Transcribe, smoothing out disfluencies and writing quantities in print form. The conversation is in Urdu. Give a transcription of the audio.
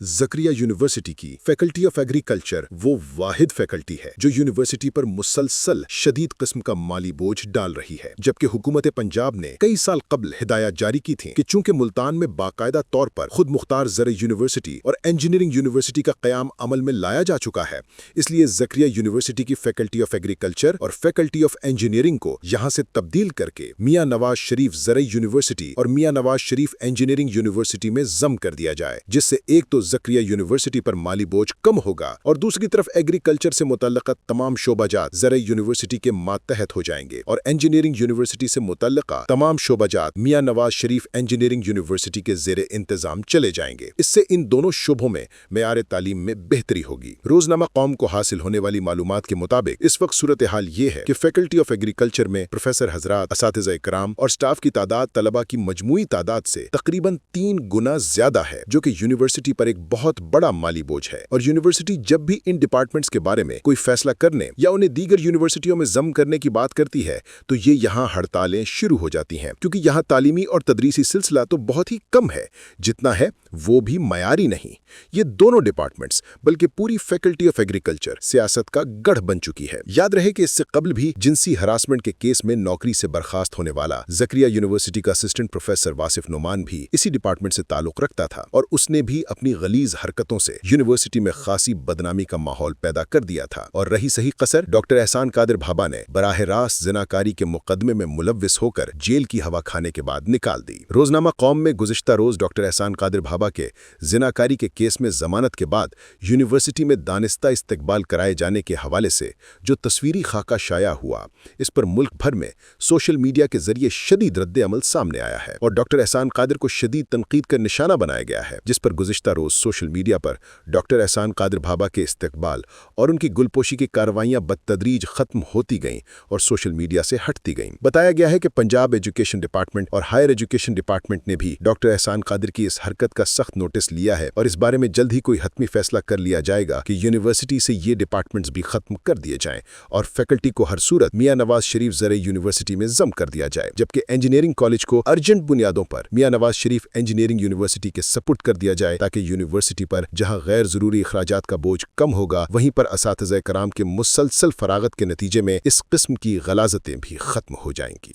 زکریہ یونیورسٹی کی فیکلٹی آف ایگریکلچر وہ واحد فیکلٹی ہے جو یونیورسٹی پر مسلسل شدید قسم کا مالی بوجھ ڈال رہی ہے، جبکہ حکومت پنجاب نے کئی سال قبل ہدایات جاری کی تھیں کہ چونکہ ملتان میں باقاعدہ طور پر خود مختار زرعی یونیورسٹی اور انجینئرنگ یونیورسٹی کا قیام عمل میں لایا جا چکا ہے، اس لیے زکریہ یونیورسٹی کی فیکلٹی آف ایگریکلچر اور فیکلٹی آف انجینئرنگ کو یہاں سے تبدیل کر کے میاں نواز شریف زرعی یونیورسٹی اور میاں نواز شریف انجینئرنگ یونیورسٹی میں ضم کر دیا جائے، جس سے ایک تو زکریہ یونیورسٹی پر مالی بوجھ کم ہوگا اور دوسری طرف ایگریکلچر سے متعلقہ تمام شعبہ جات زرعی یونیورسٹی کے ماتحت ہو جائیں گے اور انجینئرنگ یونیورسٹی سے متعلقہ تمام شعبہ جات میاں نواز شریف انجینئرنگ یونیورسٹی کے زیر انتظام چلے جائیں گے۔ اس سے ان دونوں شعبوں میں معیار تعلیم میں بہتری ہوگی۔ روزنامہ قوم کو حاصل ہونے والی معلومات کے مطابق اس وقت صورتحال یہ ہے کہ فیکلٹی آف ایگریکلچر میں پروفیسر حضرات، اساتذہ کرام اور سٹاف کی تعداد طلبہ کی مجموعی تعداد سے تقریباً 3 گنا زیادہ ہے، جو کہ یونیورسٹی پر ایک بہت بڑا مالی بوجھ ہے، اور یونیورسٹی جب بھی ان ڈپارٹمنٹس کے بارے میں کوئی فیصلہ کرنے یا انہیں دیگر یونیورسٹیوں میں ضم کرنے کی بات کرتی ہے تو یہ یہاں ہڑتالیں شروع ہو جاتی ہیں، کیونکہ یہاں تعلیمی اور تدریسی سلسلہ تو بہت ہی کم ہے، جتنا ہے وہ بھی معیاری نہیں۔ یہ دونوں ڈپارٹمنٹس بلکہ پوری فیکلٹی آف ایگریکلچر سیاست کا گڑھ بن چکی ہے۔ یاد رہے کہ اس سے قبل بھی جنسی ہراسمنٹ کے کیس میں نوکری سے برخاست ہونے والا زکریہ یونیورسٹی کا اسسٹنٹ پروفیسر واصف نعمان بھی اسی ڈپارٹمنٹ سے تعلق رکھتا تھا، اور اس نے بھی اپنی غلیظ حرکتوں سے یونیورسٹی میں خاصی بدنامی کا ماحول پیدا کر دیا تھا، اور رہی صحیح قصر ڈاکٹر احسان قادر بھابا نے براہ راست زناکاری کے مقدمے میں ملوث ہو کر جیل کی ہوا کھانے کے بعد نکال دی۔ روزنامہ قوم میں گزشتہ روز ڈاکٹر احسان قادر بھابا کے زناکاری کے کیس میں ضمانت کے بعد یونیورسٹی میں دانستہ استقبال کرائے جانے کے حوالے سے جو تصویری خاکہ شائع ہوا، اس پر ملک بھر میں سوشل میڈیا کے ذریعے شدید رد عمل سامنے آیا ہے، اور ڈاکٹر احسان قادر کو شدید تنقید کا نشانہ بنایا گیا ہے، جس پر گزشتہ روز سوشل میڈیا پر ڈاکٹر احسان قادر بھابا کے استقبال اور ان کی گلپوشی کی کارروائیاں بتدریج ختم ہوتی گئیں اور سوشل میڈیا سے ہٹتی گئیں۔ بتایا گیا ہے کہ پنجاب ایجوکیشن ڈپارٹمنٹ اور ہائر ایجوکیشن ڈپارٹمنٹ نے بھی ڈاکٹر احسان قادر کی اس حرکت کا سخت نوٹس لیا ہے، اور اس بارے میں جلد ہی کوئی حتمی فیصلہ کر لیا جائے گا کہ یونیورسٹی سے یہ ڈپارٹمنٹس بھی ختم کر دیے جائیں اور فیکلٹی کو ہر صورت میاں نواز شریف زرعی یونیورسٹی میں ضم کر دیا جائے، جبکہ انجینئرنگ کالج کو ارجنٹ بنیادوں پر میاں نواز شریف انجینئرنگ یونیورسٹی کے سپرد کر دیا جائے، تاکہ یونیورسٹی پر جہاں غیر ضروری اخراجات کا بوجھ کم ہوگا، وہیں پر اساتذہ کرام کے مسلسل فراغت کے نتیجے میں اس قسم کی غلاظتیں بھی ختم ہو جائیں گی۔